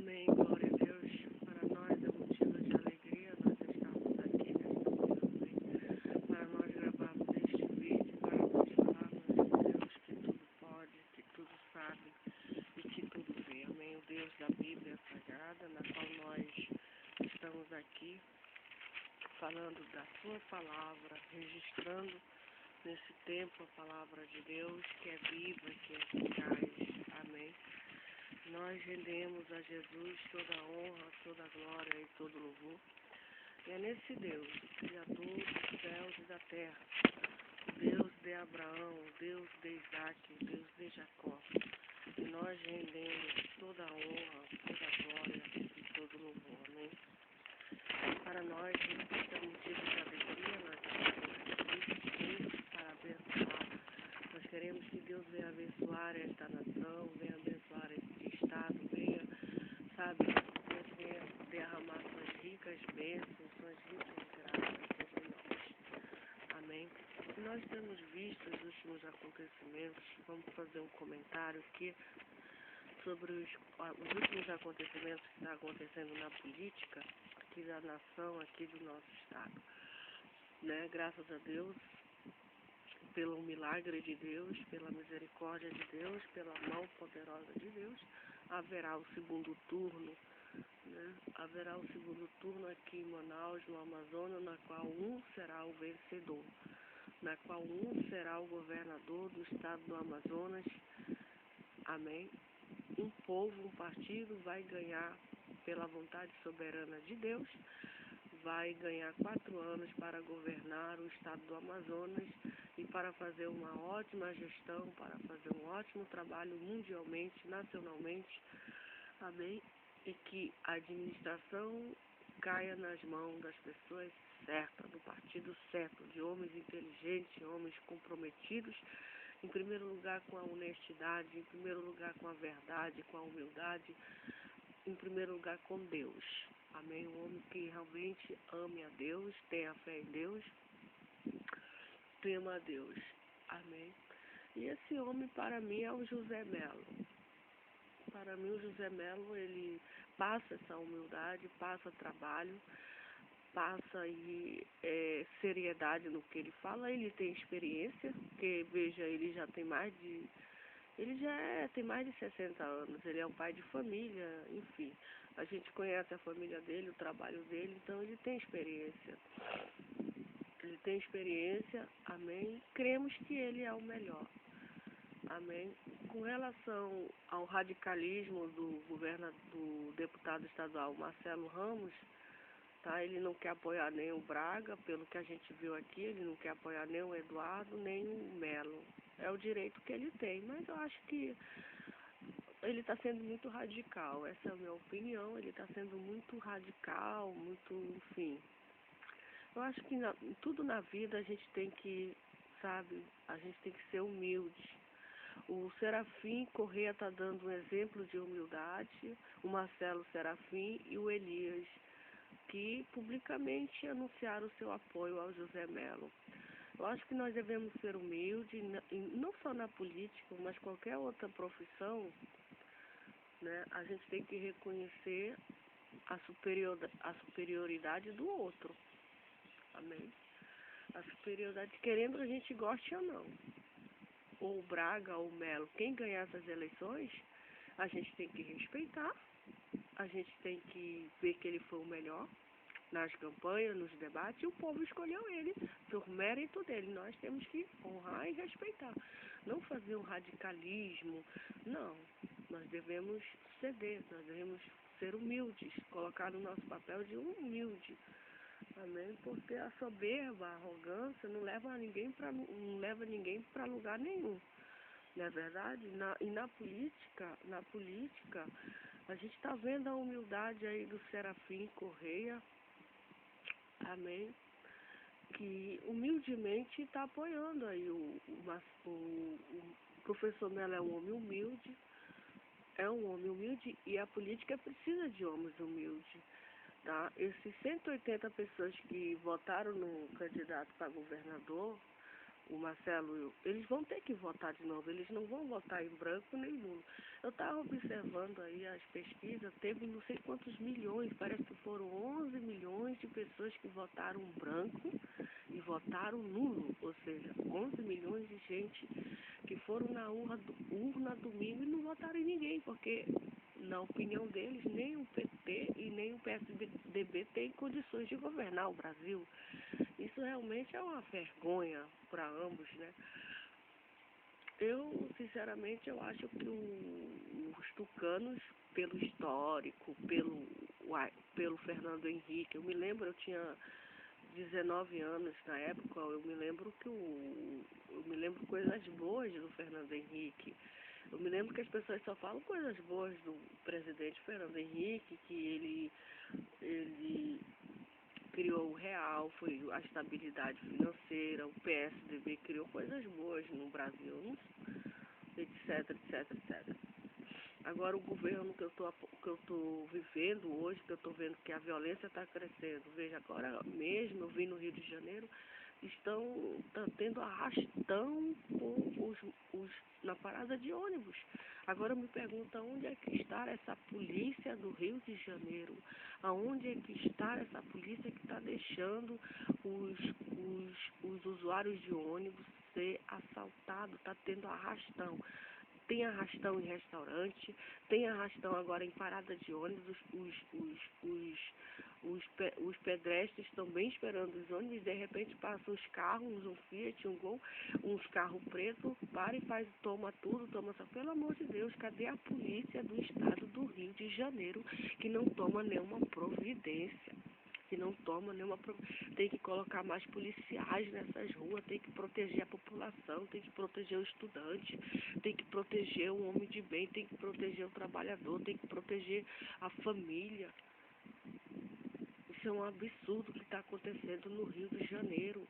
Amém, glória a Deus. Para nós é motivo de alegria nós estarmos aqui nesta manhã, amém. Para nós gravarmos este vídeo, para nós falarmos de Deus que tudo pode, que tudo sabe e que tudo vê, amém. O Deus da Bíblia Sagrada, na qual nós estamos aqui falando da sua palavra, registrando nesse tempo a palavra de Deus que é viva, que é eficaz, amém. Nós rendemos a Jesus toda a honra, toda a glória e todo o louvor. E é nesse Deus, o Criador dos céus e da terra, o Deus de Abraão, o Deus de Isaac, o Deus de Jacó, que nós rendemos toda a honra, toda a glória e todo o louvor, amém. Para nós, é motivo de alegria, nós estamos aqui para abençoar. Nós queremos que Deus venha abençoar esta nação, venha abençoar este estado, venha, sabe, Deus venha derramar suas ricas bênçãos, suas ricas graças sobre nós. Amém. Nós temos visto os últimos acontecimentos, vamos fazer um comentário aqui sobre os últimos acontecimentos que estão acontecendo na política aqui da nação, aqui do nosso estado. Né? Graças a Deus, pelo milagre de Deus, pela misericórdia de Deus, pela mão poderosa de Deus, haverá o segundo turno, né? Haverá o segundo turno aqui em Manaus, no Amazonas, na qual um será o vencedor, na qual um será o governador do estado do Amazonas, amém? Um povo, um partido vai ganhar pela vontade soberana de Deus, vai ganhar 4 anos para governar o estado do Amazonas e para fazer uma ótima gestão, para fazer um ótimo trabalho mundialmente, nacionalmente, amém? E que a administração caia nas mãos das pessoas certas, do partido certo, de homens inteligentes, homens comprometidos, em primeiro lugar com a honestidade, em primeiro lugar com a verdade, com a humildade, em primeiro lugar com Deus. Amém? Um homem que realmente ame a Deus, tenha fé em Deus, tema a Deus. Amém? E esse homem, para mim, é o José Melo. Para mim, o José Melo, ele passa essa humildade, passa trabalho, passa aí, seriedade no que ele fala. Ele tem experiência, porque, veja, ele já tem mais de... tem mais de 60 anos, ele é um pai de família, enfim. A gente conhece a família dele, o trabalho dele, então ele tem experiência. Ele tem experiência, amém. Cremos que ele é o melhor, amém. Com relação ao radicalismo do deputado estadual Marcelo Ramos, tá? Ele não quer apoiar nem o Braga, pelo que a gente viu aqui, ele não quer apoiar nem o Eduardo, nem o Melo. É o direito que ele tem, mas eu acho que ele está sendo muito radical, essa é a minha opinião, ele está sendo muito radical, muito, enfim. Eu acho que tudo na vida a gente tem que, sabe, a gente tem que ser humilde. O Serafim Correia está dando um exemplo de humildade, o Marcelo Serafim e o Elias, que publicamente anunciaram o seu apoio ao José Melo. Eu acho que nós devemos ser humildes, não só na política, mas qualquer outra profissão, né? A gente tem que reconhecer a superioridade do outro, amém? A superioridade, querendo a gente goste ou não. Ou o Braga ou o Melo, quem ganhar essas eleições, a gente tem que respeitar, a gente tem que ver que ele foi o melhor nas campanhas, nos debates, e o povo escolheu ele, por mérito dele. Nós temos que honrar e respeitar. Não fazer um radicalismo, não. Nós devemos ceder, nós devemos ser humildes, colocar no nosso papel de humilde. Amém? Porque a soberba, a arrogância não leva ninguém para lugar nenhum. Não é verdade? E na política, a gente está vendo a humildade aí do Serafim Correia, amém? Que humildemente está apoiando aí o professor Melo é um homem humilde, e a política precisa de homens humildes, tá? Esses 180 pessoas que votaram no candidato para governador, o Marcelo, eles vão ter que votar de novo, eles não vão votar em branco nem nulo. Eu estava observando aí as pesquisas, teve não sei quantos milhões, parece que foram 11 milhões de pessoas que votaram branco e votaram nulo, ou seja, 11 milhões de gente que foram na urna domingo e não votaram em ninguém, porque na opinião deles, nem o PT e nem o PSDB têm condições de governar o Brasil. Isso realmente é uma vergonha para ambos, né? Eu, sinceramente, eu acho que os tucanos, pelo histórico, pelo Fernando Henrique, eu me lembro, eu tinha 19 anos na época, eu me lembro coisas boas do Fernando Henrique. Eu me lembro que as pessoas só falam coisas boas do presidente Fernando Henrique, que ele criou o real, foi a estabilidade financeira, o PSDB criou coisas boas no Brasil, etc, etc, etc. Agora o governo que eu tô vivendo hoje, que eu estou vendo que a violência está crescendo, veja, agora mesmo eu vim no Rio de Janeiro, tá tendo arrastão na parada de ônibus. Agora me pergunta onde é que está essa polícia do Rio de Janeiro? Aonde é que está essa polícia que está deixando os usuários de ônibus ser assaltados? Está tendo arrastão. Tem arrastão em restaurante, tem arrastão agora em parada de ônibus, os pedestres estão bem esperando os ônibus, de repente passam os carros, um Fiat, um Gol, uns carros pretos, para e toma tudo, toma só. Pelo amor de Deus, cadê a polícia do estado do Rio de Janeiro que não toma nenhuma providência? Que não toma nenhuma providência. Tem que colocar mais policiais nessas ruas, tem que proteger a população, tem que proteger o estudante, tem que proteger o homem de bem, tem que proteger o trabalhador, tem que proteger a família. Isso é um absurdo que está acontecendo no Rio de Janeiro.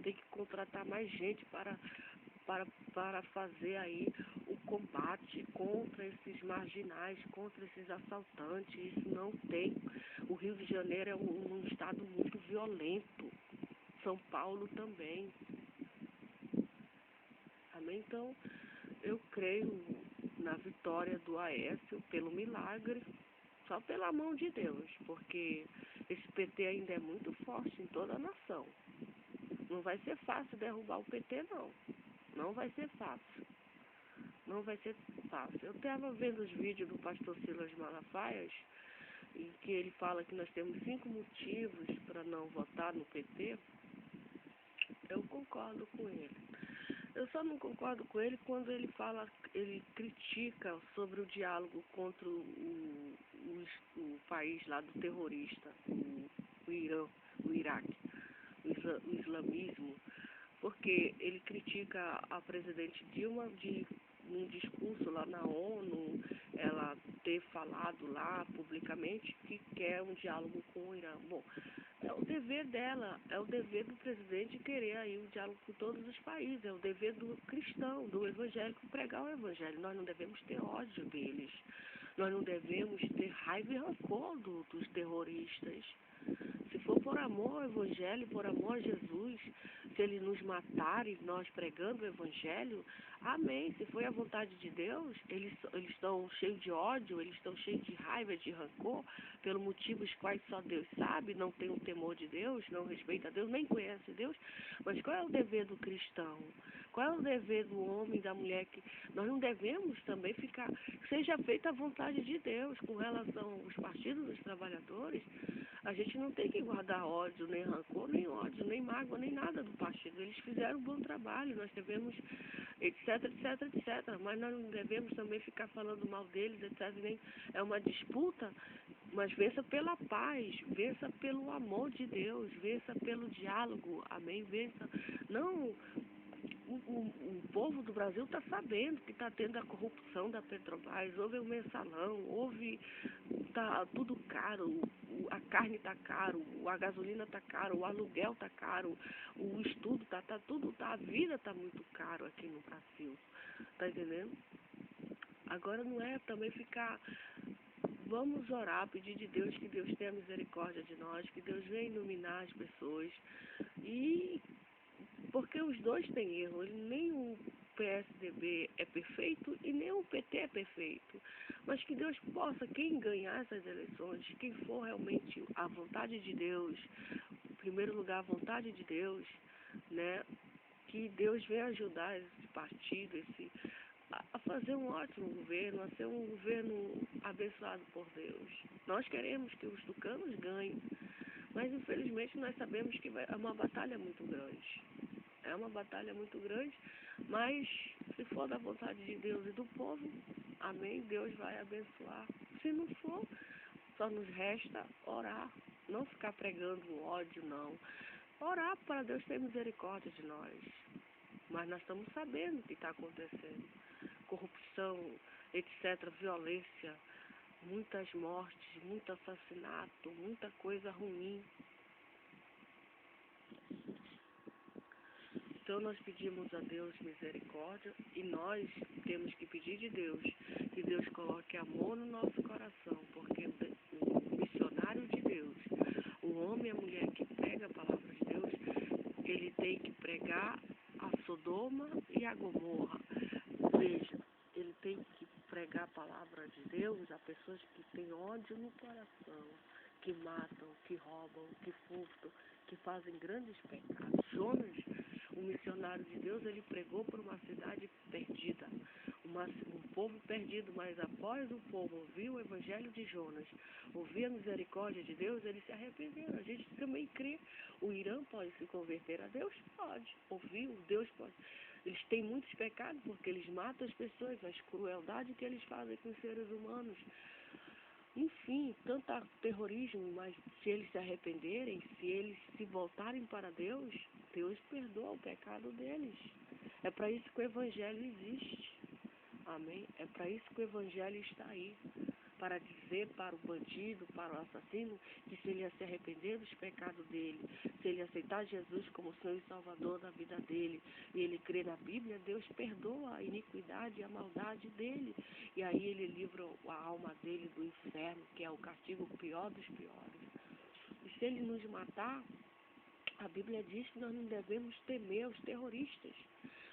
Tem que contratar mais gente para fazer aí o combate contra esses marginais, contra esses assaltantes. Isso não tem. O Rio de Janeiro é um estado muito violento. São Paulo também. Amém? Então, eu creio na vitória do Aécio pelo milagre, só pela mão de Deus, porque esse PT ainda é muito forte em toda a nação. Não vai ser fácil derrubar o PT, não. Não vai ser fácil. Não vai ser fácil. Eu estava vendo os vídeos do pastor Silas Malafaias, em que ele fala que nós temos 5 motivos para não votar no PT. Eu concordo com ele. Eu só não concordo com ele quando ele critica sobre o diálogo contra o país lá do terrorista, o Irã, o Iraque, o islamismo, porque ele critica a presidente Dilma num discurso lá na ONU, ela ter falado lá publicamente que quer um diálogo com o Irã. Bom, é o dever dela, é o dever do presidente querer aí um diálogo com todos os países, é o dever do cristão, do evangélico pregar o evangelho. Nós não devemos ter ódio deles, nós não devemos ter raiva e rancor dos terroristas. Se for por amor ao Evangelho, por amor a Jesus, se eles nos matarem, nós pregando o Evangelho, amém. Se foi a vontade de Deus, eles estão cheios de ódio, eles estão cheios de raiva, de rancor, pelos motivos quais só Deus sabe, não tem um temor de Deus, não respeita Deus, nem conhece Deus. Mas qual é o dever do cristão? Qual é o dever do homem, da mulher? Que nós não devemos também ficar... Seja feita a vontade de Deus com relação aos partidos dos trabalhadores. A gente não tem que guardar ódio, nem rancor, nem ódio, nem mágoa, nem nada do partido. Eles fizeram um bom trabalho, nós devemos, etc, etc, etc. Mas nós não devemos também ficar falando mal deles, etc. Nem é uma disputa, mas vença pela paz, vença pelo amor de Deus, vença pelo diálogo, amém? Vença. Não... O povo do Brasil está sabendo que está tendo a corrupção da Petrobras, houve o mensalão, tá tudo caro, a carne está caro, a gasolina está caro, o aluguel está caro, o estudo a vida está muito caro aqui no Brasil, tá entendendo? Agora não é também ficar, vamos orar, pedir de Deus que Deus tenha misericórdia de nós, que Deus venha iluminar as pessoas e Porque os dois têm erro, nem o PSDB é perfeito e nem o PT é perfeito. Mas que Deus possa, quem ganhar essas eleições, quem for realmente a vontade de Deus, em primeiro lugar a vontade de Deus, né? Que Deus venha ajudar esse partido, a fazer um ótimo governo, a ser um governo abençoado por Deus. Nós queremos que os tucanos ganhem, mas infelizmente nós sabemos que é uma batalha muito grande. É uma batalha muito grande, mas se for da vontade de Deus e do povo, amém, Deus vai abençoar. Se não for, só nos resta orar, não ficar pregando ódio, não. Orar para Deus ter misericórdia de nós. Mas nós estamos sabendo o que está acontecendo. Corrupção, etc., violência, muitas mortes, muito assassinato, muita coisa ruim. Então nós pedimos a Deus misericórdia e nós temos que pedir de Deus que Deus coloque amor no nosso coração, porque o missionário de Deus, o homem e a mulher que prega a palavra de Deus, ele tem que pregar a Sodoma e a Gomorra. Veja, ele tem que pregar a palavra de Deus a pessoas que têm ódio no coração, que matam, que roubam, que furtam, que fazem grandes pecados. Jonas, o missionário de Deus, ele pregou por uma cidade perdida, um povo perdido, mas após o povo ouvir o evangelho de Jonas, ouvir a misericórdia de Deus, eles se arrependeram. A gente também crê. O Irã pode se converter a Deus? Pode. Ouvir o Deus pode. Eles têm muitos pecados porque eles matam as pessoas, as crueldades que eles fazem com os seres humanos. Enfim, tanto terrorismo, mas se eles se arrependerem, se eles se voltarem para Deus, Deus perdoa o pecado deles. É para isso que o Evangelho existe. Amém? É para isso que o Evangelho está aí. Para dizer para o bandido, para o assassino, que se ele se arrepender dos pecados dele, se ele aceitar Jesus como Senhor e Salvador da vida dele, e ele crer na Bíblia, Deus perdoa a iniquidade e a maldade dele. E aí ele livra a alma dele do inferno, que é o castigo pior dos piores. E se ele nos matar, a Bíblia diz que nós não devemos temer aos terroristas.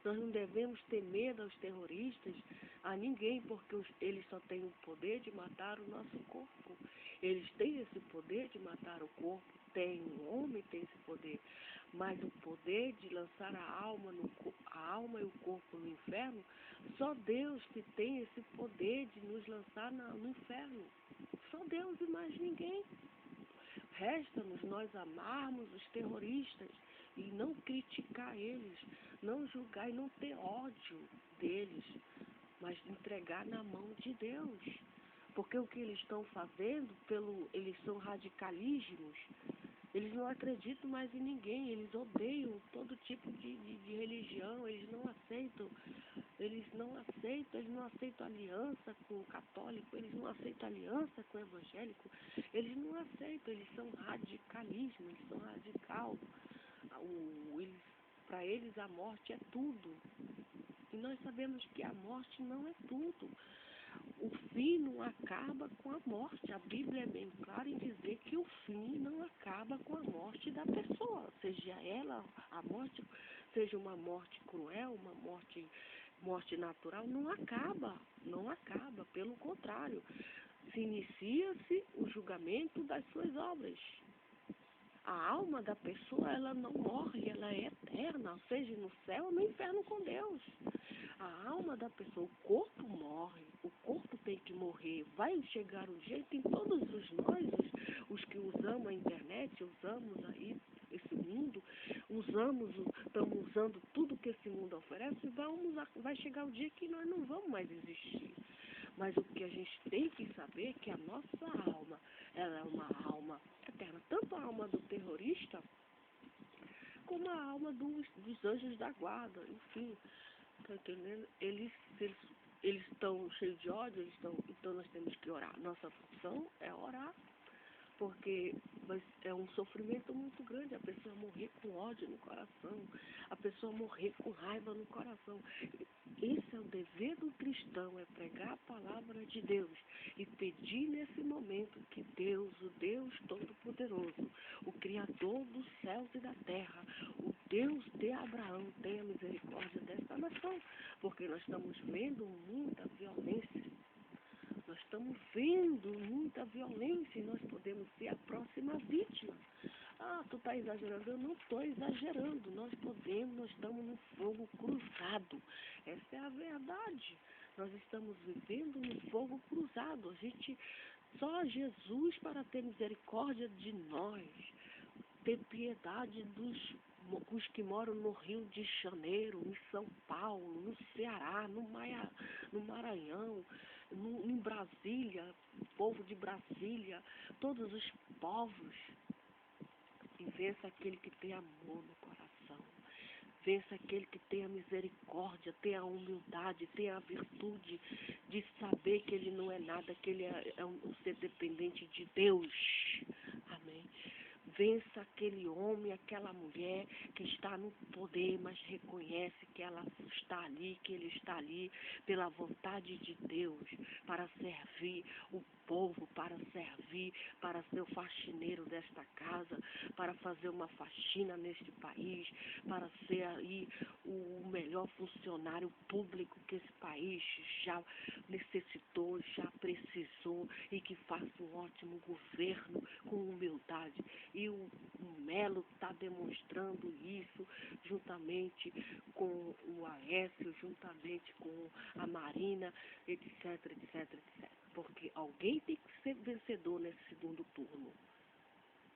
Nós não devemos ter medo aos terroristas, a ninguém, porque eles só têm o poder de matar o nosso corpo. Eles têm esse poder de matar o corpo, o homem tem esse poder, mas o poder de lançar a alma e o corpo no inferno, só Deus que tem esse poder de nos lançar no inferno. Só Deus e mais ninguém. Resta-nos nós amarmos os terroristas e não criticar eles, não julgar e não ter ódio deles, mas entregar na mão de Deus. Porque o que eles estão fazendo, eles são radicalismos, eles não acreditam mais em ninguém, eles odeiam todo tipo de religião, eles não aceitam aliança com o católico, eles não aceitam aliança com o evangélico, eles não aceitam, eles são radicalismo, eles são radical. Para eles a morte é tudo. E nós sabemos que a morte não é tudo. O fim não acaba com a morte. A Bíblia é bem clara em dizer que o fim não acaba com a morte da pessoa. Seja ela, a morte, seja uma morte cruel, uma morte natural, não acaba, pelo contrário. Se inicia-se o julgamento das suas obras. A alma da pessoa, ela não morre, ela é eterna, seja no céu ou no inferno com Deus. A alma da pessoa, o corpo morre, o corpo tem que morrer. Vai chegar um jeito em todos nós, os que usamos a internet, usamos aí esse mundo, estamos usando tudo que esse mundo oferece, vai chegar o dia que nós não vamos mais existir. Mas o que a gente tem que saber é que a nossa alma, ela é uma alma eterna. Tanto a alma do terrorista, como a alma dos anjos da guarda, enfim. Tá entendendo? Eles estão cheios de ódio, então nós temos que orar. Nossa função é orar, porque é um sofrimento muito grande a pessoa morrer com ódio no coração, a pessoa morrer com raiva no coração. Esse é o dever do cristão, é pregar a palavra de Deus e pedir nesse momento que Deus, o Deus Todo-Poderoso, o Criador dos céus e da terra, o Deus de Abraão, tenha misericórdia dessa nação, porque nós estamos vendo muita violência. Nós estamos vendo muita violência e nós podemos ser a próxima vítima. Ah, tu está exagerando? Eu não estou exagerando. Nós estamos no fogo cruzado. Essa é a verdade. Nós estamos vivendo no fogo cruzado. Só Jesus para ter misericórdia de nós, ter piedade dos que moram no Rio de Janeiro, em São Paulo, no Ceará, no Maranhão, em Brasília, o povo de Brasília, todos os povos. E vença aquele que tem amor no coração. Vença aquele que tem a misericórdia, tem a humildade, tem a virtude de saber que ele não é nada, que ele é um ser dependente de Deus. Amém. Vença aquele homem, aquela mulher que está no poder, mas reconhece que ela está ali, que ele está ali pela vontade de Deus, para servir o povo, para servir, para ser o faxineiro desta casa, para fazer uma faxina neste país, para ser aí o melhor funcionário público que esse país já necessitou, já precisou, e que faça um ótimo governo com humildade. E o Melo está demonstrando isso juntamente com o Aécio, juntamente com a Marina, etc, etc, etc. Porque alguém tem que ser vencedor nesse segundo turno.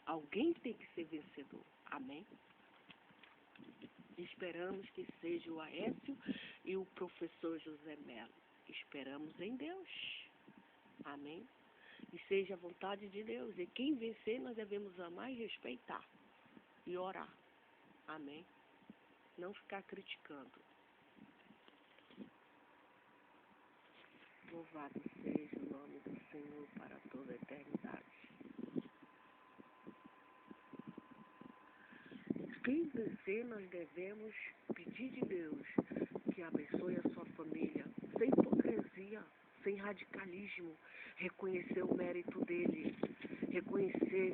Alguém tem que ser vencedor. Amém? Esperamos que seja o Aécio e o professor José Melo. Esperamos em Deus. Amém? E seja a vontade de Deus. E quem vencer, nós devemos amar e respeitar. E orar. Amém? Não ficar criticando. Louvado seja o nome do Senhor para toda a eternidade. Quem vencer, nós devemos pedir de Deus que abençoe a sua família, sem hipocrisia, sem radicalismo, reconhecer o mérito dele, reconhecer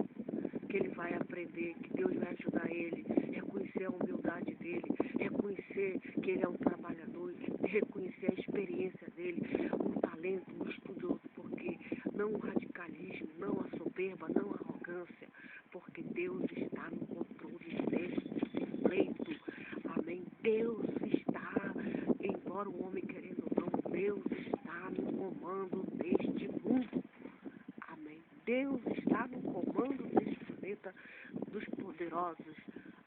que ele vai aprender, que Deus vai ajudar ele, reconhecer a humildade dele, reconhecer que ele é um trabalhador, reconhecer a experiência dele, um talento, um estudioso, porque não o radicalismo, não a soberba, não a arrogância, porque Deus está no controle deste pleito. Amém? Deus está, embora o homem querendo ou não, Deus está no comando deste mundo. Amém? Deus está no comando deste planeta dos poderosos.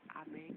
Amém?